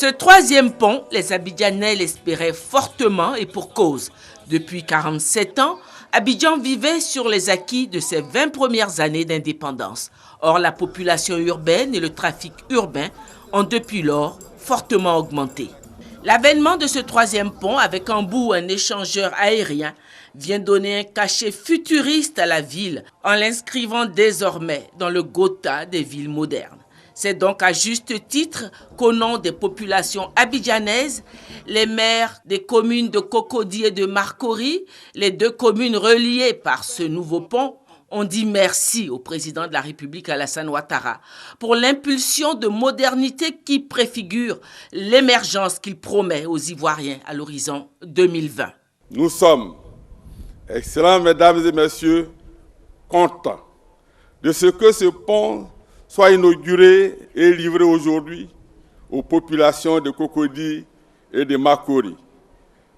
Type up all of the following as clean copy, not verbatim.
Ce troisième pont, les Abidjanais l'espéraient fortement et pour cause. Depuis 47 ans, Abidjan vivait sur les acquis de ses 20 premières années d'indépendance. Or, la population urbaine et le trafic urbain ont depuis lors fortement augmenté. L'avènement de ce troisième pont, avec en bout un échangeur aérien, vient donner un cachet futuriste à la ville en l'inscrivant désormais dans le Gotha des villes modernes. C'est donc à juste titre qu'au nom des populations abidjanaises, les maires des communes de Cocody et de Marcory, les deux communes reliées par ce nouveau pont, ont dit merci au président de la République Alassane Ouattara pour l'impulsion de modernité qui préfigure l'émergence qu'il promet aux Ivoiriens à l'horizon 2020. Nous sommes, excellents mesdames et messieurs, contents de ce que ce pont soit inauguré et livré aujourd'hui aux populations de Cocody et de Marcory.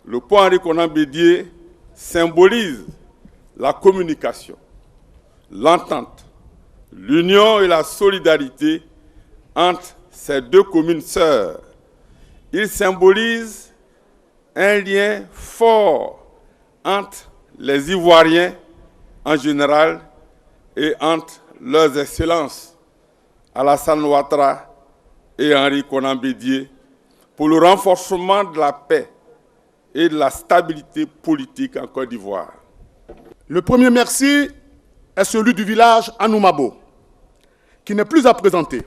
Le pont Henri Konan Bédié symbolise la communication, l'entente, l'union et la solidarité entre ces deux communes sœurs. Il symbolise un lien fort entre les Ivoiriens en général et entre leurs excellences Alassane Ouattara et Henri Konan Bédié pour le renforcement de la paix et de la stabilité politique en Côte d'Ivoire. Le premier merci est celui du village Anoumabo, qui n'est plus à présenter.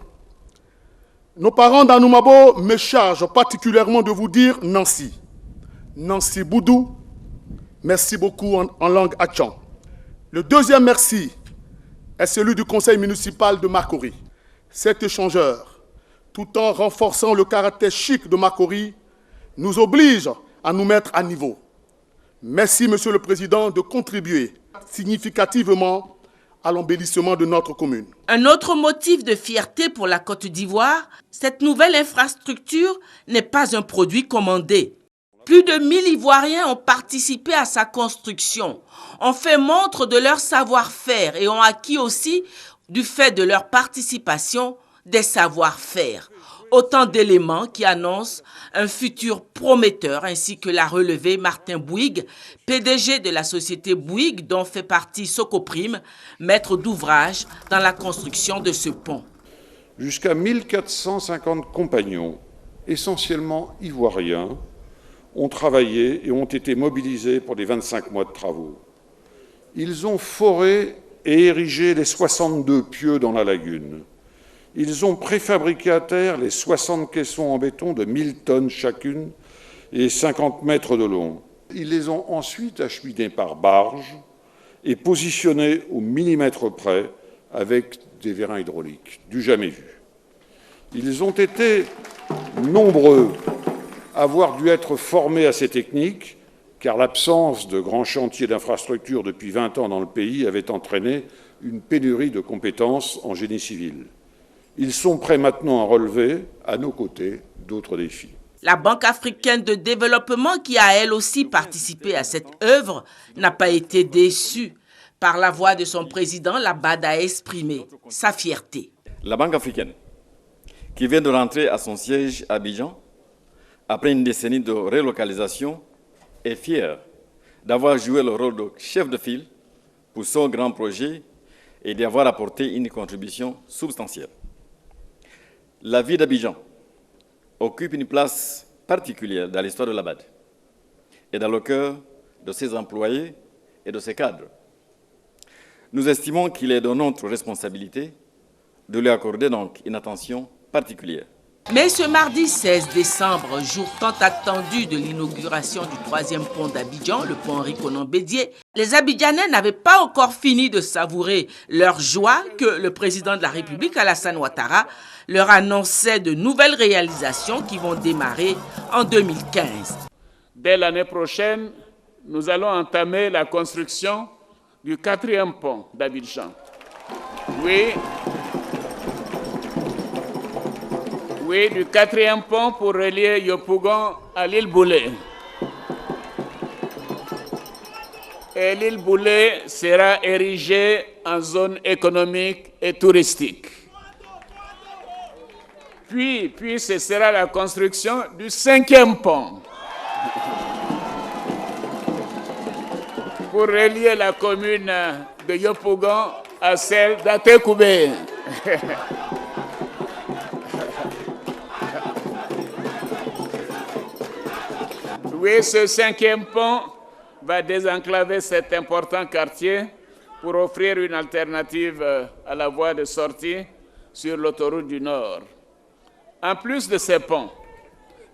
Nos parents d'Anoumabo me chargent particulièrement de vous dire Nancy. Nancy Boudou, merci beaucoup en langue Hatchan. Le deuxième merci est celui du conseil municipal de Marcory. Cet échangeur, tout en renforçant le caractère chic de Marcory, nous oblige à nous mettre à niveau. Merci, Monsieur le Président, de contribuer significativement à l'embellissement de notre commune. Un autre motif de fierté pour la Côte d'Ivoire, cette nouvelle infrastructure n'est pas un produit commandé. Plus de 1000 Ivoiriens ont participé à sa construction, ont fait montre de leur savoir-faire et ont acquis aussi, du fait de leur participation, des savoir-faire. Autant d'éléments qui annoncent un futur prometteur, ainsi que l'a relevé Martin Bouygues, PDG de la société Bouygues, dont fait partie Socoprime, maître d'ouvrage dans la construction de ce pont. Jusqu'à 1450 compagnons, essentiellement ivoiriens, ont travaillé et ont été mobilisés pour les 25 mois de travaux. Ils ont foré et érigé les 62 pieux dans la lagune. Ils ont préfabriqué à terre les 60 caissons en béton de 1000 tonnes chacune et 50 mètres de long. Ils les ont ensuite acheminés par barge et positionnés au millimètre près avec des vérins hydrauliques, du jamais vu. Ils ont été nombreux à avoir dû être formés à ces techniques, car l'absence de grands chantiers d'infrastructures depuis 20 ans dans le pays avait entraîné une pénurie de compétences en génie civil. Ils sont prêts maintenant à relever, à nos côtés, d'autres défis. La Banque africaine de développement, qui a elle aussi participé à cette œuvre, n'a pas été déçue. Par la voix de son président, la BAD a exprimé sa fierté. La Banque africaine, qui vient de rentrer à son siège à Abidjan, après une décennie de relocalisation, est fière d'avoir joué le rôle de chef de file pour son grand projet et d'avoir apporté une contribution substantielle. La ville d'Abidjan occupe une place particulière dans l'histoire de la BAD et dans le cœur de ses employés et de ses cadres. Nous estimons qu'il est de notre responsabilité de lui accorder donc une attention particulière. Mais ce mardi 16 décembre, jour tant attendu de l'inauguration du troisième pont d'Abidjan, le pont Henri Konan Bédié, les Abidjanais n'avaient pas encore fini de savourer leur joie que le président de la République, Alassane Ouattara, leur annonçait de nouvelles réalisations qui vont démarrer en 2015. Dès l'année prochaine, nous allons entamer la construction du quatrième pont d'Abidjan. Oui, du quatrième pont pour relier Yopougon à l'île Boulay. Et l'île Boulay sera érigée en zone économique et touristique. Puis ce sera la construction du 5e pont pour relier la commune de Yopougon à celle d'Atekoubé. Oui, ce 5e pont va désenclaver cet important quartier pour offrir une alternative à la voie de sortie sur l'autoroute du Nord. En plus de ces ponts,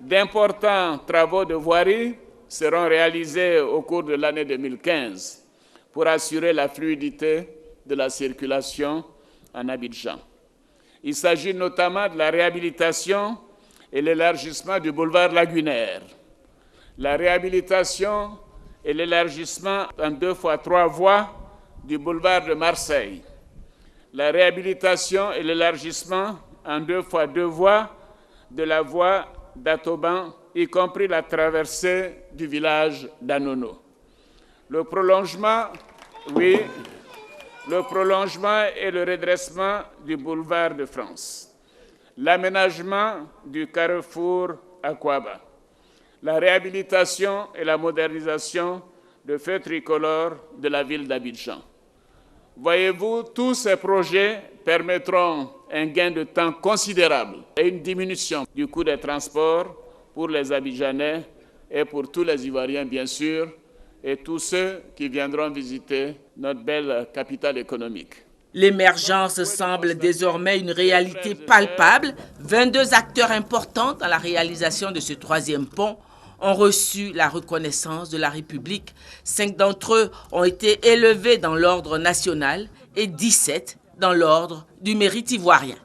d'importants travaux de voirie seront réalisés au cours de l'année 2015 pour assurer la fluidité de la circulation en Abidjan. Il s'agit notamment de la réhabilitation et l'élargissement du boulevard Lagunaire, la réhabilitation et l'élargissement en 2 fois 3 voies du boulevard de Marseille, la réhabilitation et l'élargissement en 2 fois 2 voies de la voie d'Atoban, y compris la traversée du village d'Anono. Le prolongement et le redressement du boulevard de France, l'aménagement du carrefour Akwaba, la réhabilitation et la modernisation de feux tricolores de la ville d'Abidjan. Voyez-vous, tous ces projets permettront un gain de temps considérable et une diminution du coût des transports pour les Abidjanais et pour tous les Ivoiriens, bien sûr, et tous ceux qui viendront visiter notre belle capitale économique. L'émergence semble désormais une réalité palpable. 22 acteurs importants dans la réalisation de ce 3e pont ont reçu la reconnaissance de la République. 5 d'entre eux ont été élevés dans l'ordre national et 17 dans l'ordre du mérite ivoirien.